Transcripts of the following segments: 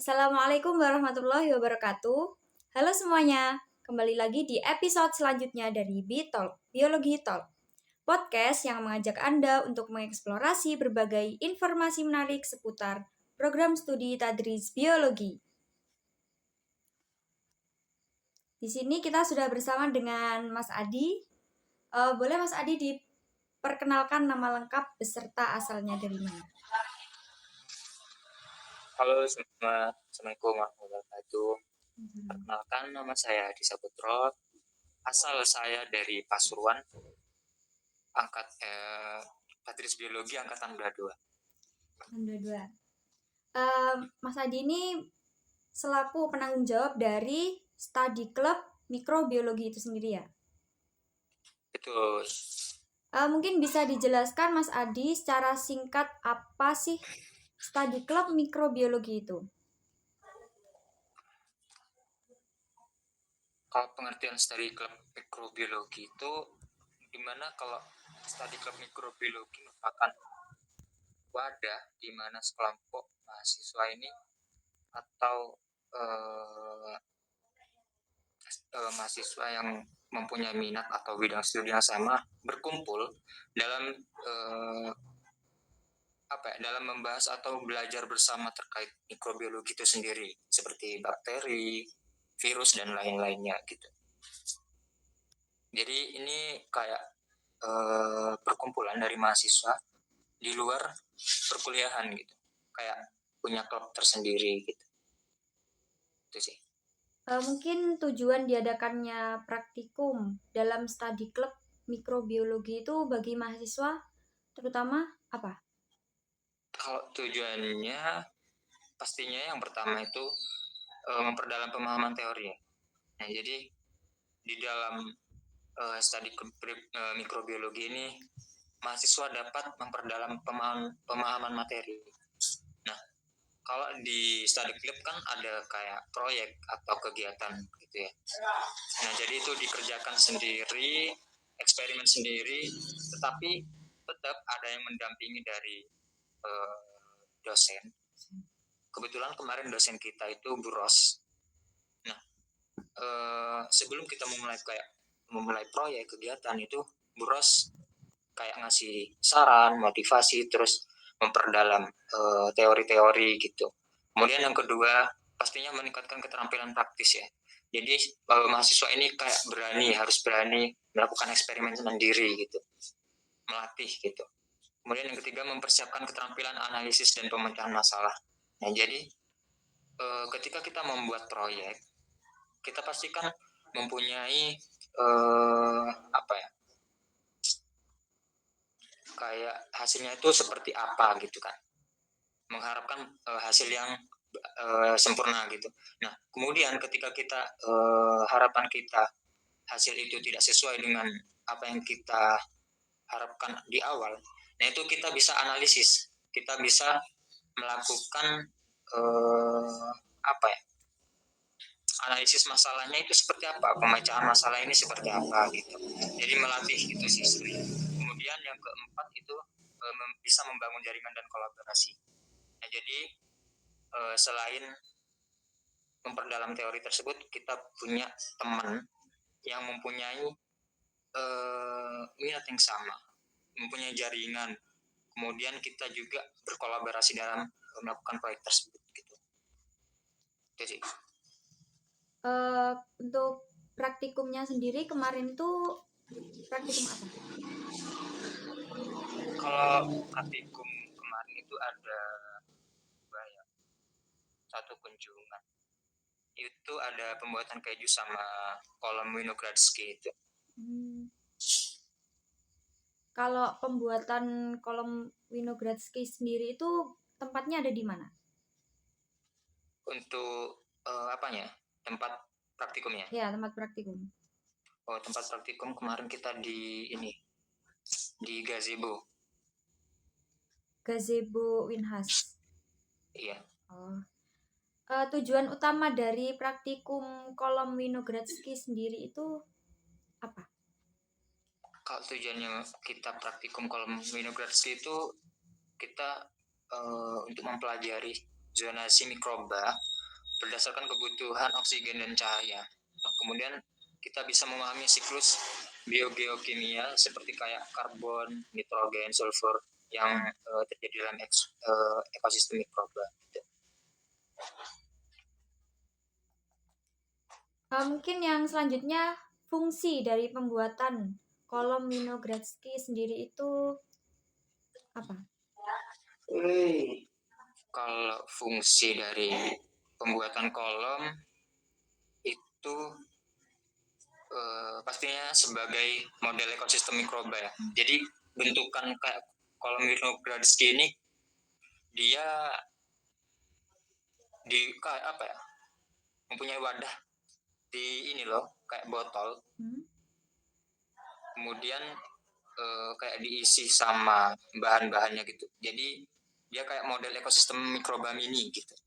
Assalamualaikum warahmatullahi wabarakatuh. Halo semuanya, kembali lagi di episode selanjutnya dari BTalk, Biologi Talk. Podcast yang mengajak Anda untuk mengeksplorasi berbagai informasi menarik seputar program studi Tadris Biologi. Di sini kita sudah bersama dengan Mas Adi. Boleh Mas Adi diperkenalkan nama lengkap beserta asalnya dari mana? Halo semua, Assalamualaikum warahmatullahi wabarakatuh. Perkenalkan, nama saya Adi Saputro. Asal saya dari Pasuruan, Tadris Biologi angkatan 22. Mas Adi ini selaku penanggung jawab dari Study Club Mikrobiologi itu sendiri ya? Betul. Mungkin bisa dijelaskan Mas Adi secara singkat apa sih Study Club Mikrobiologi itu? Kalau pengertian Study Club Mikrobiologi itu dimana kalau Study Club Mikrobiologi merupakan wadah di mana sekelompok mahasiswa ini atau mahasiswa yang mempunyai minat atau bidang studi yang sama berkumpul dalam dalam membahas atau belajar bersama terkait mikrobiologi itu sendiri, seperti bakteri, virus dan lain-lainnya gitu. Jadi ini kayak perkumpulan dari mahasiswa di luar perkuliahan gitu, kayak punya klub tersendiri gitu. Itu sih. Mungkin tujuan diadakannya praktikum dalam Study Club Mikrobiologi itu bagi mahasiswa terutama apa? Kalau tujuannya pastinya yang pertama itu memperdalam pemahaman teori. Nah, jadi di dalam studi mikrobiologi ini mahasiswa dapat memperdalam pemahaman materi. Nah, kalau di study club kan ada kayak proyek atau kegiatan gitu ya. Nah, jadi itu dikerjakan sendiri, eksperimen sendiri, tetapi tetap ada yang mendampingi dari dosen. Kebetulan kemarin dosen kita itu Bu Ros. Nah, sebelum kita memulai proyek kegiatan itu, Bu Ros kayak ngasih saran, motivasi, terus memperdalam teori-teori gitu. Kemudian yang kedua, pastinya meningkatkan keterampilan praktis ya. Jadi mahasiswa ini kayak harus berani melakukan eksperimen sendiri gitu, melatih gitu. Kemudian yang ketiga, mempersiapkan keterampilan analisis dan pemecahan masalah. Nah, jadi ketika kita membuat proyek, kita pastikan mempunyai kayak hasilnya itu seperti apa gitu kan, mengharapkan hasil yang sempurna gitu. Nah, kemudian ketika kita harapan kita hasil itu tidak sesuai dengan apa yang kita harapkan di awal, nah itu kita bisa analisis, kita bisa melakukan analisis masalahnya itu seperti apa, pemecahan masalah ini seperti apa gitu. Jadi melatih gitu sih sebenarnya. Kemudian yang keempat itu bisa membangun jaringan dan kolaborasi. Nah, jadi selain memperdalam teori tersebut, kita punya teman yang mempunyai minat yang sama, mempunyai jaringan. Kemudian kita juga berkolaborasi dalam melakukan proyek tersebut gitu. Itu sih. Untuk praktikumnya sendiri kemarin itu praktikum apa? Kalau praktikum kemarin itu ada satu kunjungan. Itu ada pembuatan keju sama kolam Winogradsky itu. Kalau pembuatan kolam Winogradsky sendiri itu tempatnya ada di mana? Untuk apanya? Tempat praktikumnya? Ya, tempat praktikum. Oh, tempat praktikum kemarin kita di gazebo. Gazebo Winhas. Iya. Oh. Tujuan utama dari praktikum kolam Winogradsky sendiri itu apa? Kalau tujuannya kita praktikum kolam Winogradsky itu kita untuk mempelajari zonasi mikroba berdasarkan kebutuhan oksigen dan cahaya. Nah, kemudian kita bisa memahami siklus biogeokimia seperti kayak karbon, nitrogen, sulfur yang terjadi dalam ekosistem mikroba. Gitu. Mungkin yang selanjutnya, fungsi dari pembuatan kolom Winogradsky sendiri itu apa? Kalau fungsi dari pembuatan kolom itu pastinya sebagai model ekosistem mikroba ya. Jadi bentukan kayak kolom Winogradsky ini dia di kayak apa ya? Mempunyai wadah di ini loh, kayak botol. Kemudian kayak diisi sama bahan-bahannya gitu. Jadi dia kayak model ekosistem mikroba mini gitu.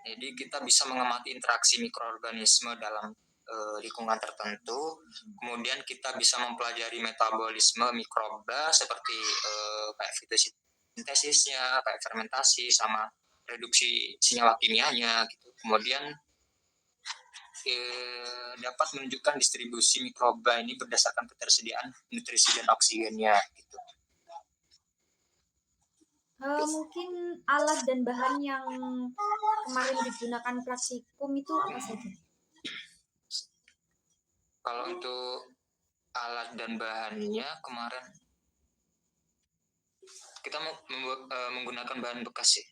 Jadi kita bisa mengamati interaksi mikroorganisme dalam lingkungan tertentu. Kemudian kita bisa mempelajari metabolisme mikroba seperti kayak fotosintesisnya, kayak fermentasi sama reduksi senyawa kimianya gitu. Kemudian dapat menunjukkan distribusi mikroba ini berdasarkan ketersediaan nutrisi dan oksigennya gitu. Mungkin alat dan bahan yang kemarin digunakan praktikum itu apa saja? Kalau untuk alat dan bahannya kemarin kita menggunakan bahan bekas sih.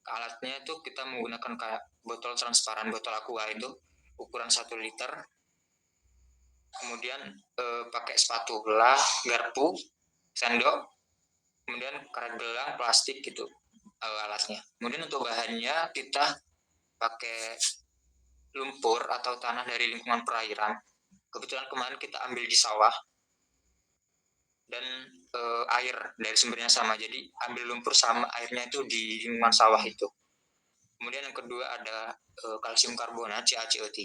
Alatnya itu kita menggunakan kayak botol transparan, botol aqua itu ukuran 1 liter. Kemudian pakai spatula, garpu, sendok, kemudian karet gelang, plastik gitu alatnya. Kemudian untuk bahannya kita pakai lumpur atau tanah dari lingkungan perairan. Kebetulan kemarin kita ambil di sawah dan air dari sumbernya sama. Jadi ambil lumpur sama airnya itu di lingkungan sawah itu. Kemudian yang kedua ada kalsium karbonat CaCO3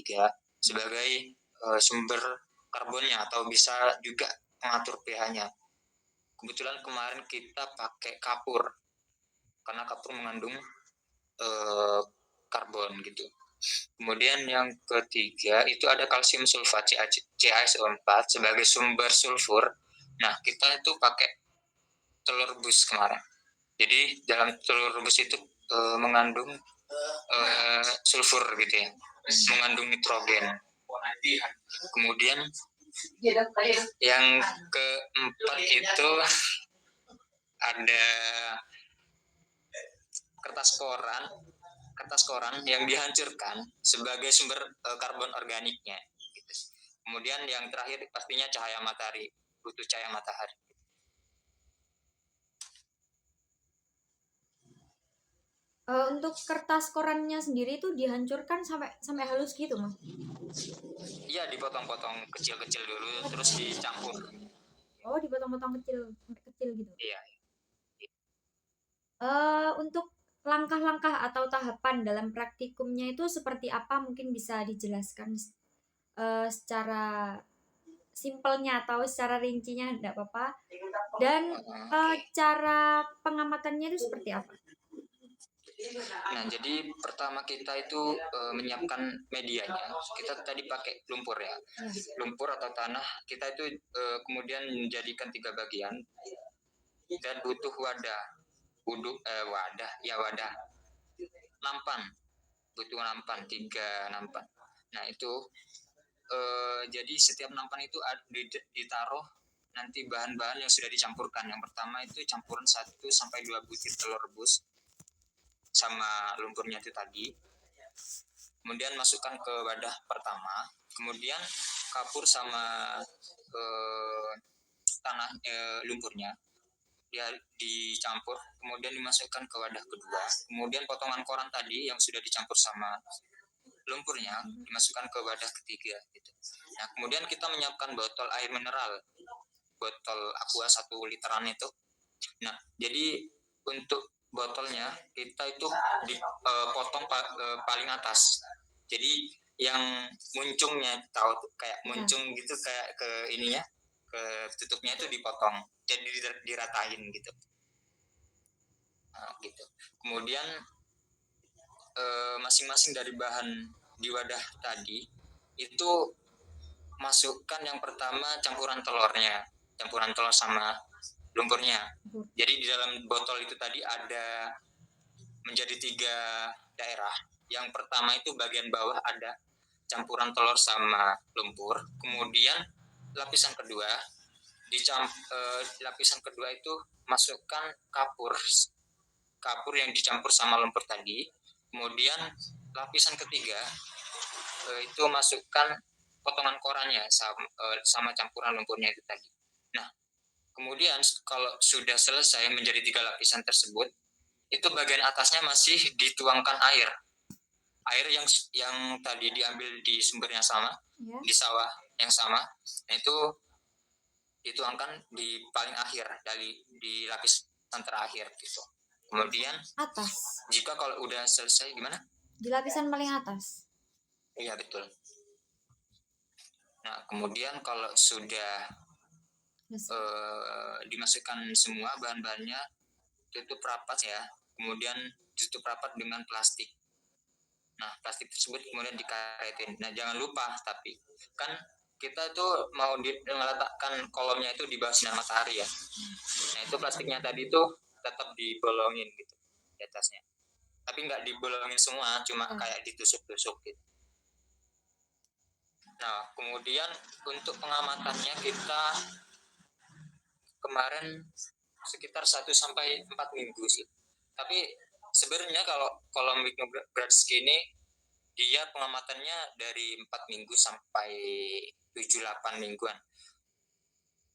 sebagai sumber karbonnya atau bisa juga mengatur pH-nya. Kebetulan kemarin kita pakai kapur karena kapur mengandung karbon gitu. Kemudian yang ketiga itu ada kalsium sulfat CaSO4 sebagai sumber sulfur. Nah, kita itu pakai telur rebus kemarin. Jadi dalam telur rebus itu mengandung sulfur gitu ya, mengandung nitrogen. Kemudian yang keempat itu ada kertas koran yang dihancurkan sebagai sumber karbon organiknya. Kemudian yang terakhir pastinya cahaya matahari, butuh cahaya matahari. Untuk kertas korannya sendiri itu dihancurkan sampai halus gitu, Mas? Iya, dipotong-potong kecil-kecil dulu, terus dicampur. Oh, dipotong-potong kecil sampai kecil gitu. Iya. Untuk langkah-langkah atau tahapan dalam praktikumnya itu seperti apa? Mungkin bisa dijelaskan secara simpelnya atau secara rincinya, tidak apa-apa. Dan cara pengamatannya itu seperti apa? Nah, jadi pertama kita itu menyiapkan medianya. Kita tadi pakai lumpur ya. Lumpur atau tanah kita itu kemudian menjadikan 3 bagian dan butuh wadah. Wadah. Nampan. Butuh nampan, 3 nampan. Nah, itu jadi setiap nampan itu ditaruh nanti bahan-bahan yang sudah dicampurkan. Yang pertama itu campuran 1-2 butir telur rebus sama lumpurnya itu tadi. Kemudian masukkan ke wadah pertama, kemudian kapur sama tanah lumpurnya dia dicampur, kemudian dimasukkan ke wadah kedua. Kemudian potongan koran tadi yang sudah dicampur sama lumpurnya dimasukkan ke wadah ketiga gitu. Nah, kemudian kita menyiapkan botol air mineral, botol aqua 1 literan itu. Nah, jadi untuk botolnya kita itu dipotong paling atas. Jadi yang muncungnya tahu kayak muncung gitu kayak ke ininya, ke tutupnya itu dipotong. Jadi diratain gitu. Nah, gitu. Kemudian masing-masing dari bahan di wadah tadi itu masukkan yang pertama campuran telur sama lumpurnya. Jadi di dalam botol itu tadi ada menjadi 3 daerah. Yang pertama itu bagian bawah ada campuran telur sama lumpur. Kemudian lapisan kedua lapisan kedua itu masukkan kapur yang dicampur sama lumpur tadi. Kemudian lapisan ketiga itu masukkan potongan korannya sama campuran lumpurnya itu tadi. Nah, kemudian kalau sudah selesai menjadi 3 lapisan tersebut, itu bagian atasnya masih dituangkan air yang tadi diambil di sumber yang sama, di sawah yang sama. Nah, itu dituangkan di paling akhir di lapisan terakhir gitu. Kemudian Atas. Jika kalau udah selesai gimana? Di lapisan paling atas. Iya, betul. Nah, kemudian kalau sudah dimasukkan semua bahan-bahannya, tutup rapat ya. Kemudian ditutup rapat dengan plastik. Nah, plastik tersebut kemudian dikaretin. Nah, jangan lupa, tapi kan kita tuh mau meletakkan kolomnya itu di bawah sinar matahari ya. Nah, itu plastiknya tadi tuh tetap dibolongin gitu di atasnya. Tapi nggak dibolongin semua, cuma kayak ditusuk-tusuk gitu. Nah, kemudian untuk pengamatannya kita kemarin sekitar 1-4 minggu sih. Tapi sebenarnya kalau Microgradski ini dia pengamatannya dari 4 minggu sampai 7-8 mingguan.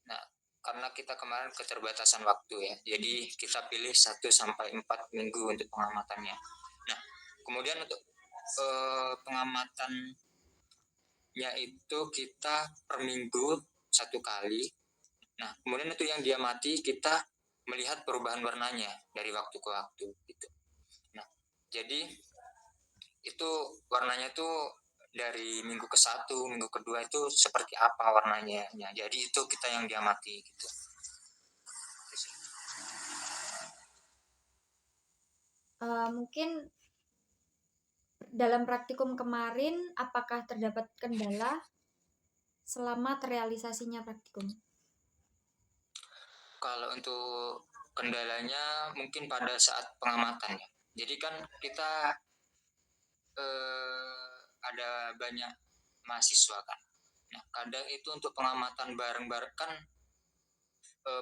Nah, karena kita kemarin keterbatasan waktu ya, jadi kita pilih 1-4 minggu untuk pengamatannya. Nah, kemudian untuk pengamatannya itu kita per minggu 1 kali. Nah, kemudian itu yang dia mati kita melihat perubahan warnanya dari waktu ke waktu gitu. Nah, jadi itu warnanya tuh dari minggu ke-1, minggu kedua itu seperti apa warnanya. Nah, jadi itu kita yang diamati gitu. Mungkin dalam praktikum kemarin apakah terdapat kendala selama terrealisasinya praktikum? Kalau untuk kendalanya mungkin pada saat pengamatan ya. Jadi kan kita ada banyak mahasiswa kan. Nah, kadang itu untuk pengamatan bareng-bareng kan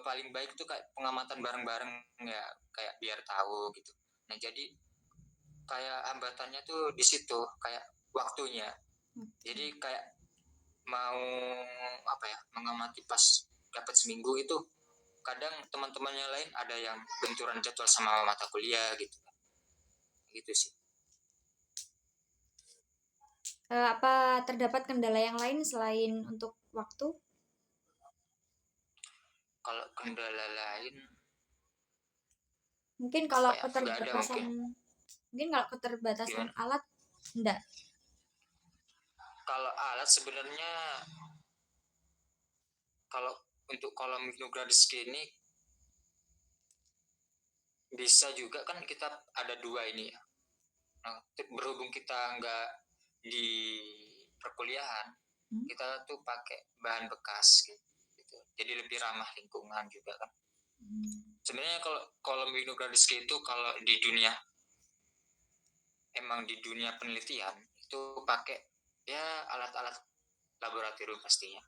paling baik itu kayak pengamatan bareng-bareng ya, kayak biar tahu gitu. Nah, jadi kayak hambatannya tuh di situ kayak waktunya. Jadi kayak mau mengamati pas dapat seminggu itu kadang teman-temannya lain ada yang benturan jadwal sama mata kuliah gitu sih. Apa terdapat kendala yang lain selain untuk waktu? Kalau kendala lain mungkin kalau nggak ada mungkin kalau keterbatasan Gimana? alat enggak. Kalau alat sebenarnya kalau untuk kolom Microgradski ini bisa juga kan kita ada 2 ini ya. Nah, berhubung kita nggak di perkuliahan, kita tuh pakai bahan bekas gitu. Jadi lebih ramah lingkungan juga kan. Sebenarnya kalau kolom Microgradski itu kalau di dunia penelitian itu pakai ya alat-alat laboratorium pastinya.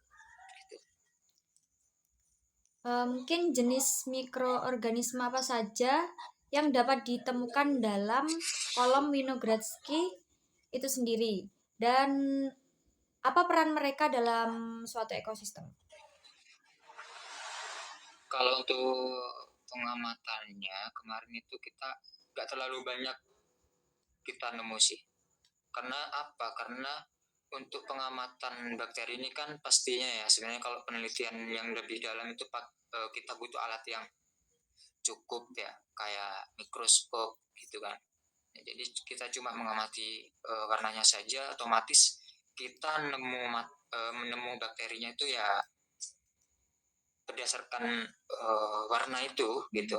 Mungkin jenis mikroorganisme apa saja yang dapat ditemukan dalam kolom Winogradski itu sendiri, dan apa peran mereka dalam suatu ekosistem? Kalau untuk pengamatannya kemarin itu kita nggak terlalu banyak kita nemu sih. Karena apa? Karena untuk pengamatan bakteri ini kan pastinya ya sebenarnya kalau penelitian yang lebih dalam itu kita butuh alat yang cukup ya, kayak mikroskop gitu kan. Ya, jadi kita cuma mengamati warnanya saja, otomatis kita menemu bakterinya itu ya berdasarkan warna itu gitu.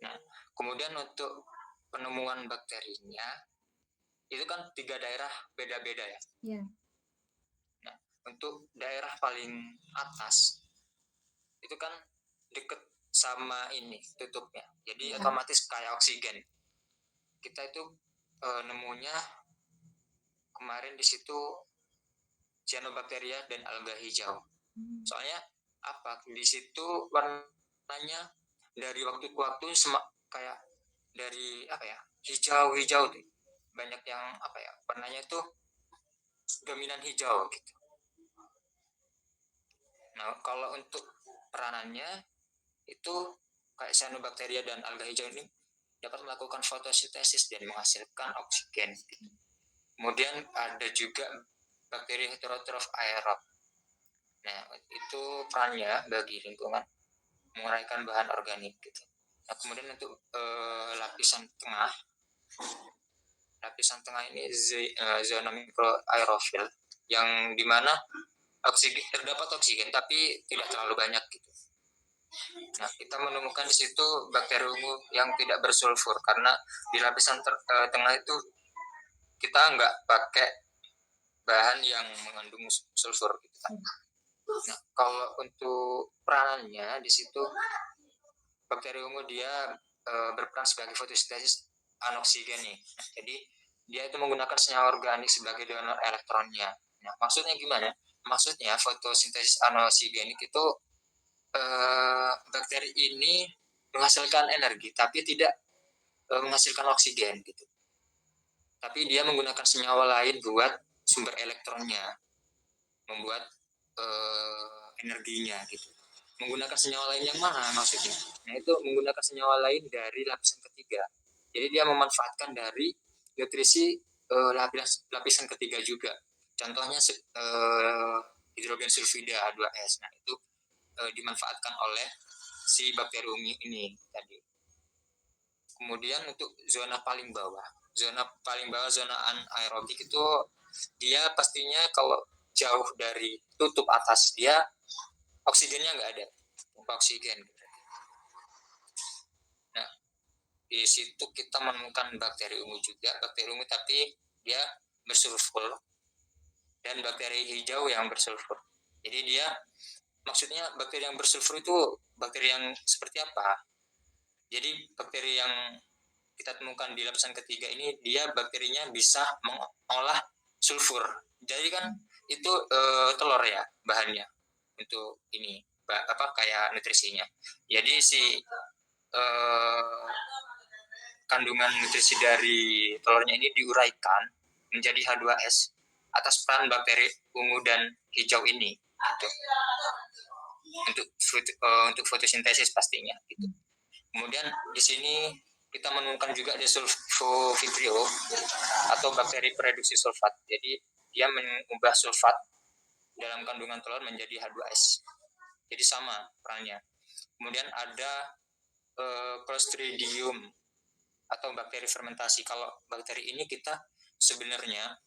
Nah, kemudian untuk penemuan bakterinya itu kan 3 daerah beda-beda ya. Iya. Nah, untuk daerah paling atas itu kan deket sama ini tutupnya, jadi otomatis kayak oksigen. Kita itu nemunya kemarin di situ cyanobacteria dan alga hijau. Soalnya apa, di situ warnanya dari waktu ke waktu kayak dari apa ya, hijau-hijau tuh. Banyak yang apa ya, warnanya itu dominan hijau gitu. Nah, kalau untuk peranannya itu kayak cyanobacteria dan alga hijau ini dapat melakukan fotosintesis dan menghasilkan oksigen. Kemudian ada juga bakteri heterotrof aerob. Nah, itu perannya bagi lingkungan menguraikan bahan organik gitu. Nah, kemudian untuk lapisan tengah ini zona mikroaerofil yang dimana terdapat oksigen tapi tidak terlalu banyak gitu. Nah, kita menemukan di situ bakteri ungu yang tidak bersulfur karena di lapisan tengah itu kita nggak pakai bahan yang mengandung sulfur gitu kan. Nah, kalau untuk peranannya di situ bakteri ungu dia berperan sebagai fotosintesis anoksigen nih. Nah, jadi dia itu menggunakan senyawa organik sebagai donor elektronnya. Nah, maksudnya gimana? Maksudnya fotosintesis anoksigenik itu bakteri ini menghasilkan energi tapi tidak menghasilkan oksigen gitu. Tapi dia menggunakan senyawa lain buat sumber elektronnya, membuat energinya gitu. Menggunakan senyawa lain yang mana maksudnya? Nah, itu menggunakan senyawa lain dari lapisan ketiga. Jadi dia memanfaatkan dari nutrisi lapisan ketiga juga. Contohnya hidrogen sulfida H2S. Nah, itu dimanfaatkan oleh si bakteri ungu ini tadi. Kemudian untuk zona paling bawah, zona anaerobik itu dia pastinya kalau jauh dari tutup atas dia oksigennya nggak ada, tanpa oksigen. Nah, di situ kita menemukan bakteri ungu juga, bakteri ungu tapi dia bersulfur dan bakteri hijau yang bersulfur. Jadi dia maksudnya bakteri yang bersulfur itu bakteri yang seperti apa? Jadi bakteri yang kita temukan di lapisan ketiga ini dia bakterinya bisa mengolah sulfur. Jadi kan itu telur ya bahannya untuk ini kayak nutrisinya. Jadi si kandungan nutrisi dari telurnya ini diuraikan menjadi H2S atas peran bakteri ungu dan hijau ini gitu. Untuk fotosintesis pastinya gitu. Kemudian di sini kita menemukan juga desulfovibrio atau bakteri pereduksi sulfat. Jadi dia mengubah sulfat dalam kandungan telur menjadi H2S. Jadi sama perannya. Kemudian ada Clostridium atau bakteri fermentasi. Kalau bakteri ini kita sebenarnya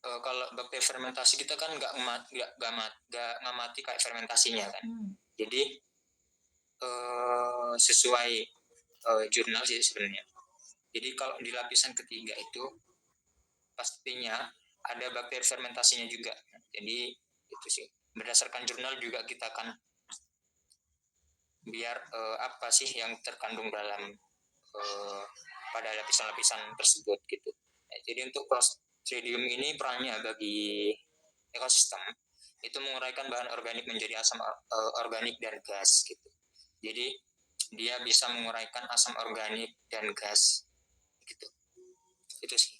kalau bakteri fermentasi kita kan nggak ngamati kayak fermentasinya kan. Jadi sesuai jurnal sih sebenarnya. Jadi kalau di lapisan ketiga itu pastinya ada bakteri fermentasinya juga. Jadi itu sih berdasarkan jurnal juga kita akan biar apa sih yang terkandung dalam pada lapisan-lapisan tersebut gitu. Nah, jadi untuk Clostridium ini perannya bagi ekosistem itu menguraikan bahan organik menjadi asam organik dan gas gitu. Jadi dia bisa menguraikan asam organik dan gas gitu. Itu sih.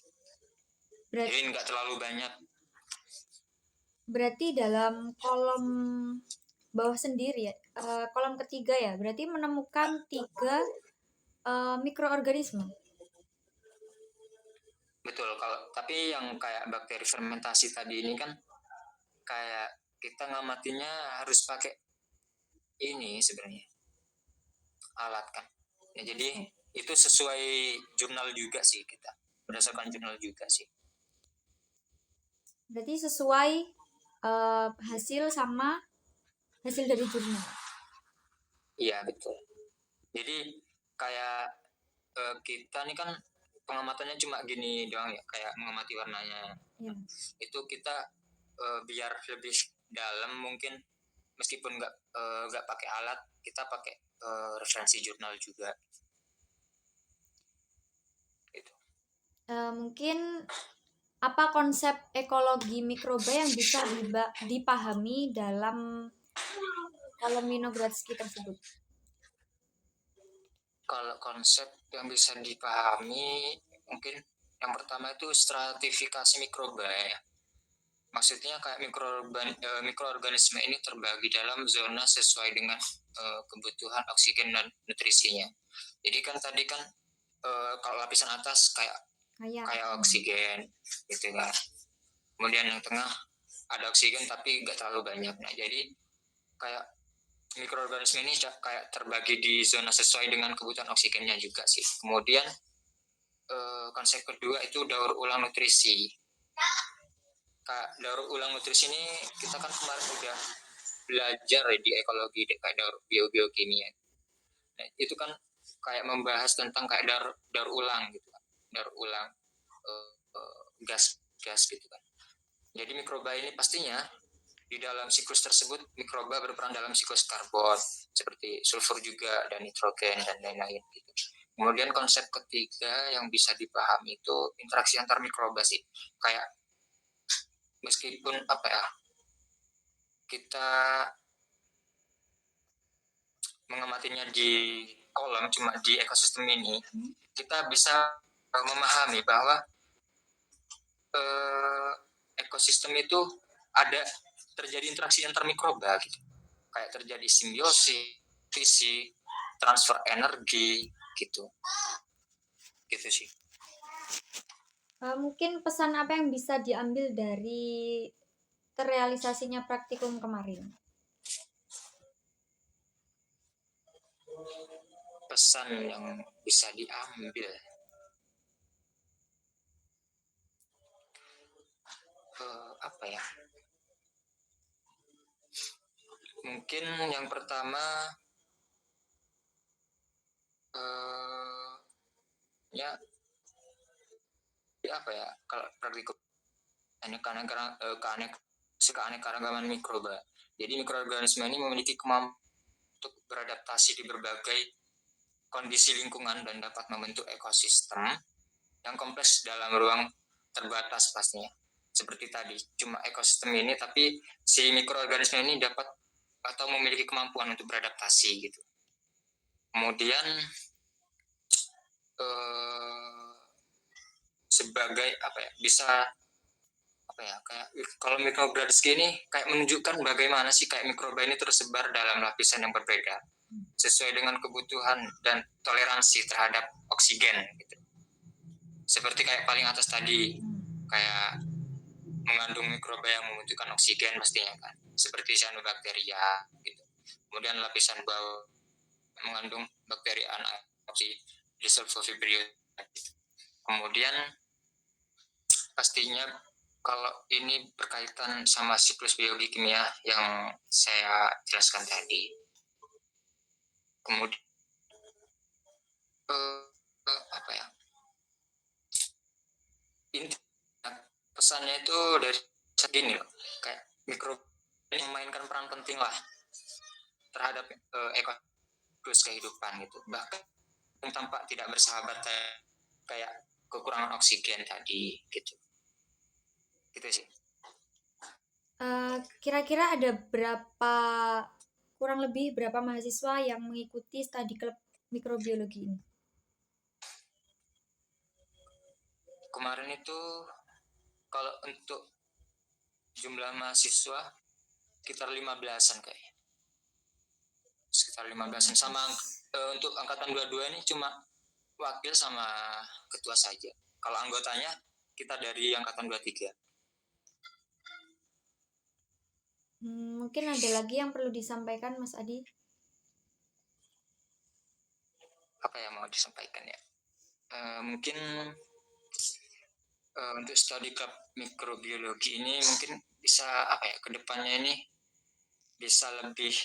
Jadi nggak terlalu banyak. Berarti dalam kolom bawah sendiri ya, kolom ketiga ya, berarti menemukan 3 mikroorganisme. Betul, tapi yang kayak bakteri fermentasi tadi ini kan kayak kita ngamatinya harus pakai ini sebenarnya alat kan. Ya, jadi itu sesuai jurnal juga sih, kita berdasarkan jurnal juga sih. Berarti sesuai hasil dari jurnal. Iya betul. Jadi kayak kita nih kan pengamatannya cuma gini doang ya, kayak mengamati warnanya. Ya. Itu kita biar lebih dalam mungkin, meskipun nggak pakai alat, kita pakai referensi jurnal juga gitu. Mungkin apa konsep ekologi mikroba yang bisa dipahami dalam Kolominogradsky tersebut? Kalau konsep yang bisa dipahami, mungkin yang pertama itu stratifikasi mikroba ya. Maksudnya kayak mikroorganisme ini terbagi dalam zona sesuai dengan kebutuhan oksigen dan nutrisinya. Jadi kan tadi kan kalau lapisan atas kayak oksigen gitu kan. Kemudian yang tengah ada oksigen tapi nggak terlalu banyak. Nah jadi kayak mikroorganisme ini kayak terbagi di zona sesuai dengan kebutuhan oksigennya juga sih. Kemudian konsep kedua itu daur ulang nutrisi. Kayak daur ulang nutrisi ini kita kan kemarin udah belajar di ekologi kayak biokimia. Nah, itu kan kayak membahas tentang kayak daur ulang gitu kan. Daur ulang gas gitu kan. Jadi mikroba ini pastinya di dalam siklus tersebut mikroba berperan dalam siklus karbon seperti sulfur juga dan nitrogen dan lain-lain gitu. Kemudian konsep ketiga yang bisa dipahami itu interaksi antar mikroba sih. Kayak meskipun apa ya, kita mengamatinya di kolam cuma di ekosistem ini, kita bisa memahami bahwa ekosistem itu ada terjadi interaksi antar mikroba gitu. Kayak terjadi simbiosis, visi, transfer energi gitu. Gitu sih. Mungkin pesan apa yang bisa diambil dari terrealisasinya praktikum kemarin? Pesan yang bisa diambil, apa ya? Mungkin yang pertama ya apa ya, kalau praktikum keanekaragaman mikroba. Jadi mikroorganisme ini memiliki kemampuan untuk beradaptasi di berbagai kondisi lingkungan dan dapat membentuk ekosistem yang kompleks dalam ruang terbatas pastinya. Seperti tadi, cuma ekosistem ini, tapi si mikroorganisme ini dapat atau memiliki kemampuan untuk beradaptasi gitu. Kemudian sebagai apa ya, bisa apa ya, kayak kalau Mikrogradsky ini kayak menunjukkan bagaimana sih kayak mikroba ini tersebar dalam lapisan yang berbeda sesuai dengan kebutuhan dan toleransi terhadap oksigen gitu. Seperti kayak paling atas tadi, kayak mengandung mikroba yang membutuhkan oksigen pastinya kan, seperti cyanobacteria gitu. Kemudian lapisan bawah mengandung bakteri anaerobi Desulfovibrio. Kemudian pastinya kalau ini berkaitan sama siklus biologi kimia yang saya jelaskan tadi. Kemudian apa ya? Ini pesannya itu dari segini loh, kayak mikroba ini memainkan peran penting lah terhadap ekosiklus kehidupan gitu. Bahkan yang tampak tidak bersahabat kayak kekurangan oksigen tadi gitu. Gitu sih. Kira-kira ada kurang lebih berapa mahasiswa yang mengikuti studi klub mikrobiologi ini? Kemarin itu kalau untuk jumlah mahasiswa sekitar 15-an kayaknya. Sekitar 15-an sama untuk angkatan 22 ini cuma wakil sama ketua saja. Kalau anggotanya kita dari angkatan 23. Mungkin ada lagi yang perlu disampaikan, Mas Adi? Apa yang mau disampaikan ya? Mungkin untuk studi club mikrobiologi ini mungkin bisa apa ya, kedepannya ini bisa lebih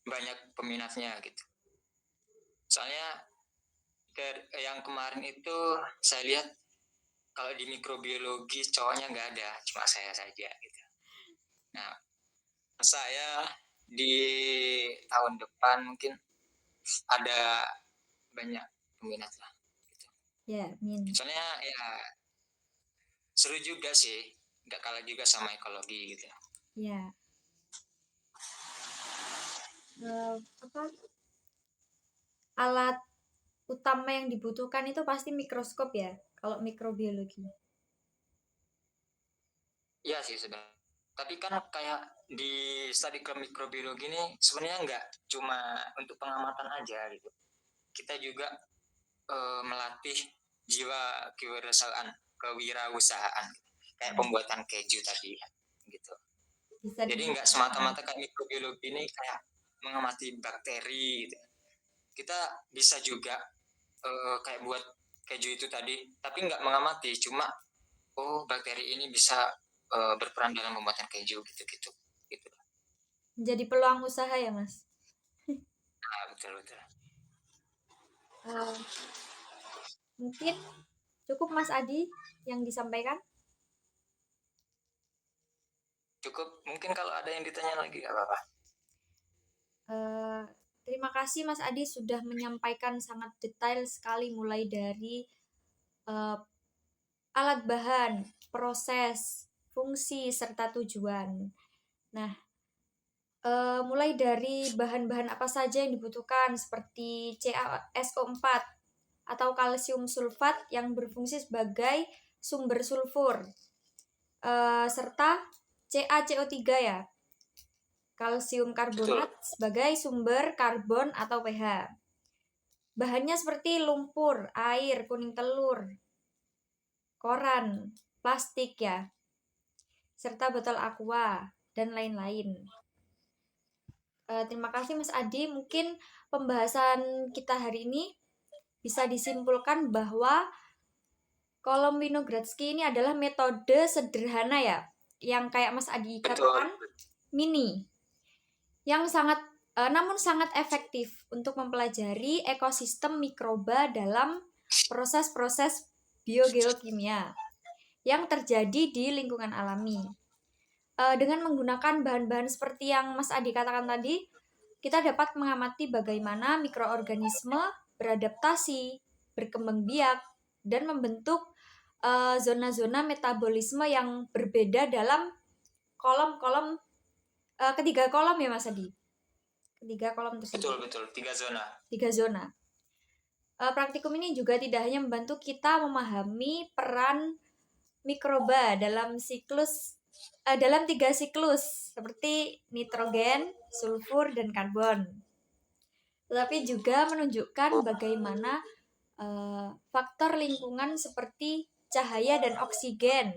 banyak peminatnya gitu. Soalnya yang kemarin itu saya lihat kalau di mikrobiologi cowoknya nggak ada, cuma saya saja gitu. Nah, saya di tahun depan mungkin ada banyak peminat lah. Gitu. Ya, Soalnya ya seru juga sih, nggak kalah juga sama ekologi gitu. Ya. Apa? Alat utama yang dibutuhkan itu pasti mikroskop ya, kalau mikrobiologi. Iya sih sebenarnya. Tapi kan kayak di studi mikrobiologi ini sebenarnya nggak cuma untuk pengamatan aja gitu. Kita juga melatih jiwa kewirausahaan kayak pembuatan keju tadi gitu. Bisa Jadi nggak semata-mata kayak mikrobiologi ini kayak mengamati bakteri gitu. Kita bisa juga kayak buat keju itu tadi, tapi nggak mengamati, cuma bakteri ini bisa berperan dalam pembuatan keju gitu-gitu. Gitu. Menjadi peluang usaha ya, Mas? Nah, betul-betul. Mungkin cukup Mas Adi yang disampaikan. Cukup, mungkin kalau ada yang ditanya lagi nggak apa-apa. Terima kasih Mas Adi sudah menyampaikan sangat detail sekali mulai dari alat bahan, proses, fungsi, serta tujuan. Nah, mulai dari bahan-bahan apa saja yang dibutuhkan seperti CaSO4 atau kalsium sulfat yang berfungsi sebagai sumber sulfur, serta CaCO3 ya, kalsium karbonat sebagai sumber karbon atau pH. Bahannya seperti lumpur, air, kuning telur, koran, plastik ya, serta botol aqua, dan lain-lain. Terima kasih Mas Adi. Mungkin pembahasan kita hari ini bisa disimpulkan bahwa kolom Winogradsky ini adalah metode sederhana ya, yang kayak Mas Adi katakan mini, yang namun sangat efektif untuk mempelajari ekosistem mikroba dalam proses-proses biogeokimia yang terjadi di lingkungan alami. Dengan menggunakan bahan-bahan seperti yang Mas Adi katakan tadi, kita dapat mengamati bagaimana mikroorganisme beradaptasi, berkembang biak, dan membentuk zona-zona metabolisme yang berbeda dalam kolom-kolom, ketiga kolom ya Mas Adi? Ketiga kolom tersebut. Betul, 3 zona. 3 zona. Praktikum ini juga tidak hanya membantu kita memahami peran mikroba dalam dalam 3 siklus seperti nitrogen, sulfur, dan karbon, tetapi juga menunjukkan bagaimana faktor lingkungan seperti cahaya dan oksigen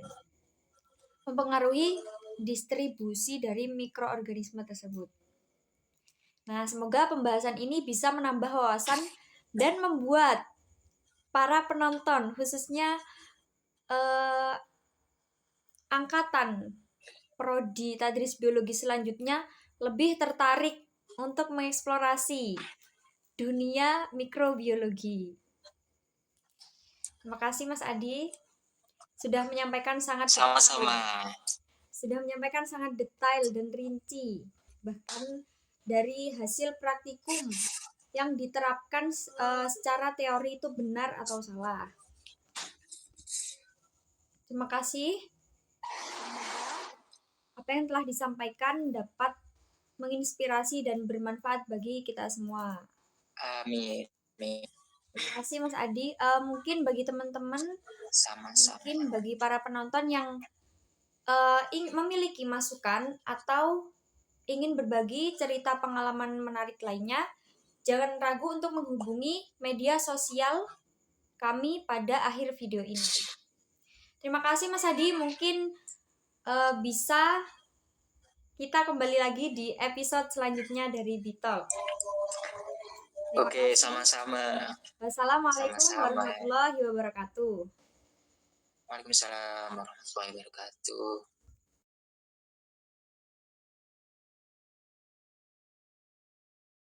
mempengaruhi distribusi dari mikroorganisme tersebut. Nah, semoga pembahasan ini bisa menambah wawasan dan membuat para penonton, khususnya angkatan prodi Tadris Biologi selanjutnya, lebih tertarik untuk mengeksplorasi dunia mikrobiologi. Terima kasih Mas Adi sudah menyampaikan sangat detail dan rinci, bahkan dari hasil praktikum yang diterapkan secara teori itu benar atau salah. Terima kasih. Apa yang telah disampaikan dapat menginspirasi dan bermanfaat bagi kita semua. Amin. Terima kasih Mas Adi. Mungkin bagi teman-teman, mungkin bagi para penonton yang memiliki masukan atau ingin berbagi cerita pengalaman menarik lainnya, jangan ragu untuk menghubungi media sosial kami pada akhir video ini. Terima kasih Mas Adi. Mungkin bisa kita kembali lagi di episode selanjutnya dari Bitol. Oke, sama-sama. Wassalamualaikum warahmatullahi wabarakatuh. Waalaikumsalam warahmatullahi wabarakatuh.